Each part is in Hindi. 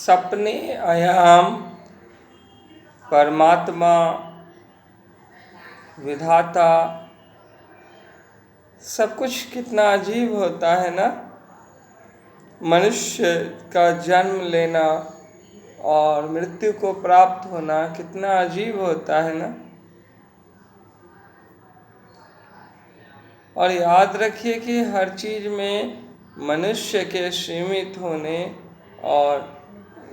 सपने, आयाम, परमात्मा, विधाता, सब कुछ कितना अजीब होता है ना। मनुष्य का जन्म लेना और मृत्यु को प्राप्त होना कितना अजीब होता है ना। और याद रखिए कि हर चीज़ में मनुष्य के सीमित होने और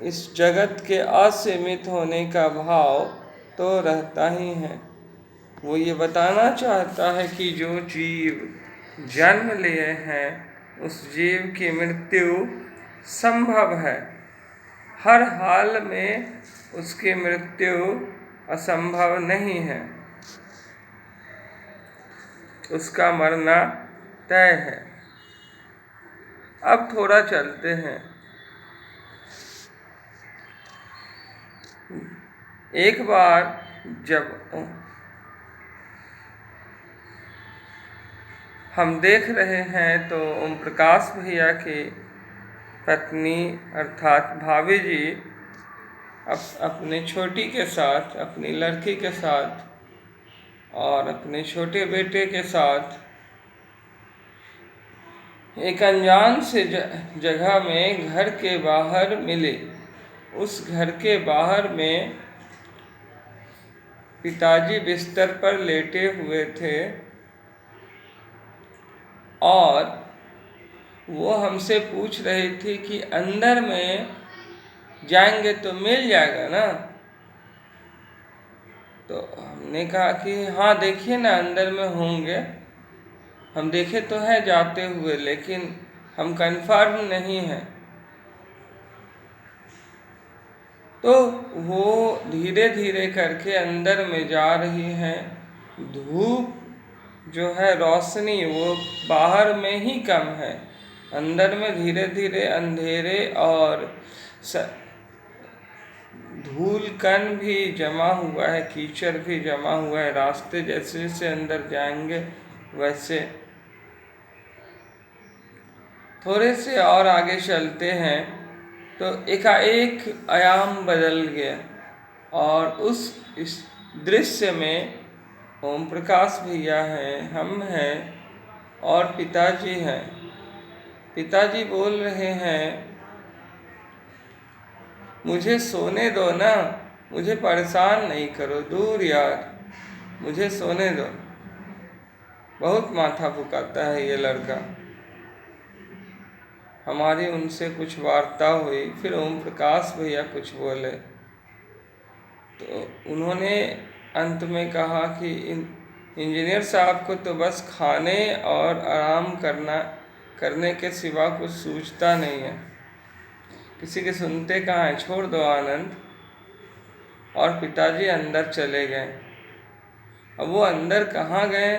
इस जगत के असीमित होने का भाव तो रहता ही है। वो ये बताना चाहता है कि जो जीव जन्म लिए हैं उस जीव की मृत्यु संभव है। हर हाल में उसकी मृत्यु असंभव नहीं है, उसका मरना तय है। अब थोड़ा चलते हैं। एक बार जब हम देख रहे हैं तो ओम प्रकाश भैया की पत्नी अर्थात भाभी जी अपने छोटी के साथ, अपनी लड़की के साथ और अपने छोटे बेटे के साथ एक अनजान से जगह में घर के बाहर मिले। उस घर के बाहर में पिताजी बिस्तर पर लेटे हुए थे और वो हमसे पूछ रही थी कि अंदर में जाएंगे तो मिल जाएगा ना। तो हमने कहा कि हाँ देखिए ना अंदर में होंगे, हम देखे तो है जाते हुए, लेकिन हम कंफर्म नहीं हैं। तो वो धीरे धीरे करके अंदर में जा रही हैं। धूप जो है, रोशनी, वो बाहर में ही कम है, अंदर में धीरे धीरे अंधेरे और धूल कण भी जमा हुआ है, कीचड़ भी जमा हुआ है। रास्ते जैसे जैसे अंदर जाएंगे वैसे। थोड़े से और आगे चलते हैं तो एकाएक आयाम बदल गया और इस दृश्य में ओम प्रकाश भैया हैं, हम हैं और पिताजी हैं। पिताजी बोल रहे हैं, मुझे सोने दो ना, मुझे परेशान नहीं करो, दूर यार, मुझे सोने दो। बहुत माथा फुकाता है ये लड़का। हमारी उनसे कुछ वार्ता हुई, फिर ओम प्रकाश भैया कुछ बोले तो उन्होंने अंत में कहा कि इंजीनियर साहब को तो बस खाने और आराम करने के सिवा कुछ सूझता नहीं है। किसी के सुनते कहाँ है, छोड़ दो आनंद। और पिताजी अंदर चले गए। अब वो अंदर कहाँ गए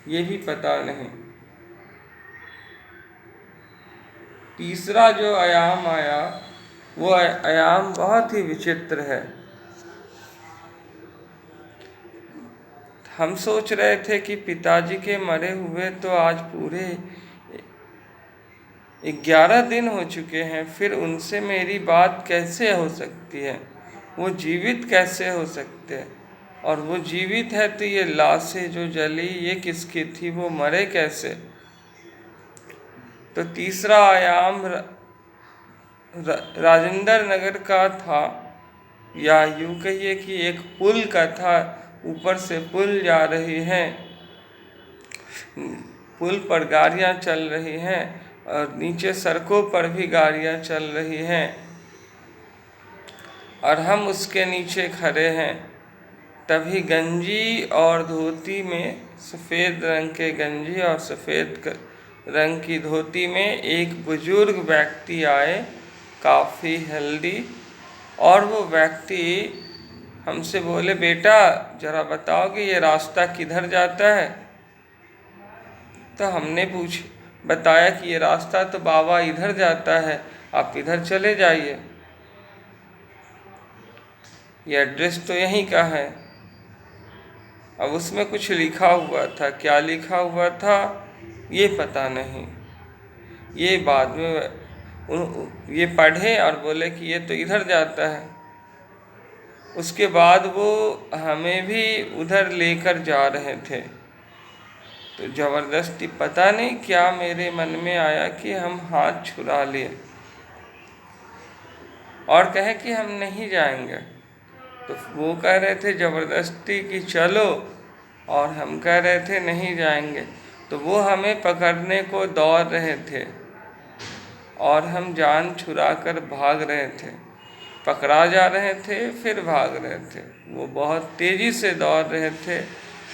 ये भी पता नहीं। तीसरा जो आयाम आया वो आयाम बहुत ही विचित्र है। हम सोच रहे थे कि पिताजी के मरे हुए तो आज पूरे 11 दिन हो चुके हैं, फिर उनसे मेरी बात कैसे हो सकती है, वो जीवित कैसे हो सकते हैं। और वो जीवित है तो ये लाशें जो जली ये किसकी थी, वो मरे कैसे। तो तीसरा आयाम राजेंद्र नगर का था, या यूँ कहिए कि एक पुल का था। ऊपर से पुल जा रही हैं, पुल पर गाड़ियाँ चल रही हैं और नीचे सड़कों पर भी गाड़ियाँ चल रही हैं और हम उसके नीचे खड़े हैं। तभी गंजी और धोती में, सफ़ेद रंग के गंजी और सफ़ेद रंग की धोती में एक बुजुर्ग व्यक्ति आए, काफ़ी हेल्दी। और वो व्यक्ति हमसे बोले, बेटा ज़रा बताओ कि ये रास्ता किधर जाता है। तो हमने बताया कि ये रास्ता तो बाबा इधर जाता है, आप इधर चले जाइए, ये एड्रेस तो यहीं का है। अब उसमें कुछ लिखा हुआ था, क्या लिखा हुआ था ये पता नहीं, ये बाद में ये पढ़े और बोले कि ये तो इधर जाता है। उसके बाद वो हमें भी उधर लेकर जा रहे थे। तो ज़बरदस्ती पता नहीं क्या मेरे मन में आया कि हम हाथ छुड़ा लिए और कहे कि हम नहीं जाएंगे। तो वो कह रहे थे ज़बरदस्ती कि चलो, और हम कह रहे थे नहीं जाएंगे। तो वो हमें पकड़ने को दौड़ रहे थे और हम जान छुड़ा कर भाग रहे थे। पकड़ा जा रहे थे फिर भाग रहे थे। वो बहुत तेज़ी से दौड़ रहे थे,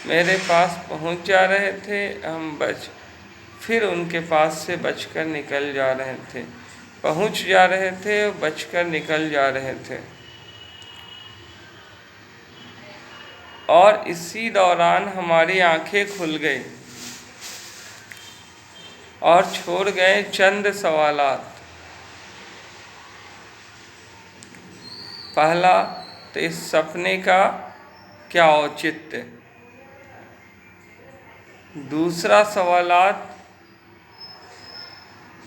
मेरे पास पहुंच जा रहे थे, हम फिर उनके पास से बचकर निकल जा रहे थे, पहुंच जा रहे थे, बचकर निकल जा रहे थे। और इसी दौरान हमारी आंखें खुल गई और छोड़ गए चंद सवालात। पहला, तो इस सपने का क्या औचित्य। दूसरा सवालात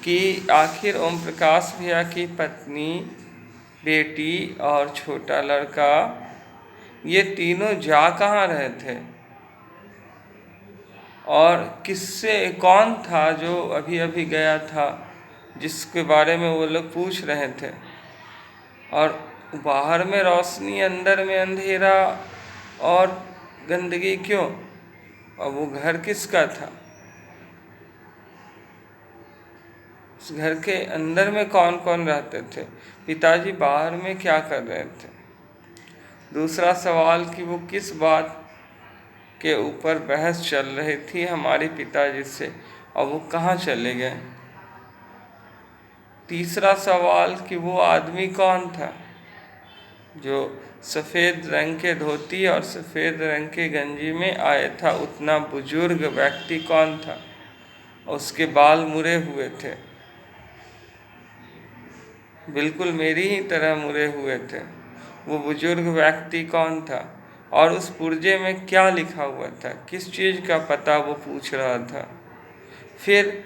कि आखिर ओम प्रकाश भैया की पत्नी, बेटी और छोटा लड़का ये तीनों जा कहाँ रहे थे, और किससे, कौन था जो अभी अभी गया था जिसके बारे में वो लोग पूछ रहे थे। और बाहर में रोशनी, अंदर में अंधेरा और गंदगी क्यों, और वो घर किसका था, उस घर के अंदर में कौन कौन रहते थे, पिताजी बाहर में क्या कर रहे थे। दूसरा सवाल कि वो किस बात के ऊपर बहस चल रही थी हमारे पिताजी से और वो कहाँ चले गए। तीसरा सवाल कि वो आदमी कौन था जो सफ़ेद रंग के धोती और सफ़ेद रंग के गंजी में आया था, उतना बुजुर्ग व्यक्ति कौन था, उसके बाल मुड़े हुए थे, बिल्कुल मेरी ही तरह मुड़े हुए थे। वो बुजुर्ग व्यक्ति कौन था और उस पुर्जे में क्या लिखा हुआ था, किस चीज़ का पता वो पूछ रहा था। फिर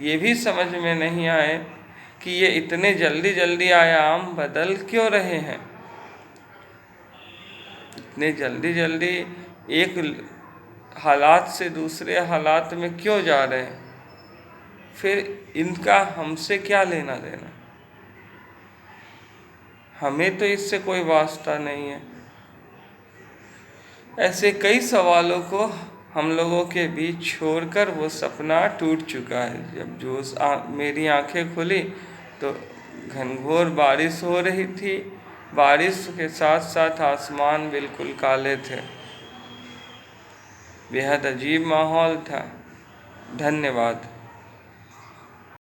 ये भी समझ में नहीं आए कि ये इतने जल्दी जल्दी आयाम बदल क्यों रहे हैं, इतने जल्दी जल्दी एक हालात से दूसरे हालात में क्यों जा रहे हैं, फिर इनका हमसे क्या लेना देना, हमें तो इससे कोई वास्ता नहीं है। ऐसे कई सवालों को हम लोगों के बीच छोड़कर वो सपना टूट चुका है। जब मेरी आंखें खुली तो घनघोर बारिश हो रही थी, बारिश के साथ साथ आसमान बिल्कुल काले थे, बेहद अजीब माहौल था। धन्यवाद।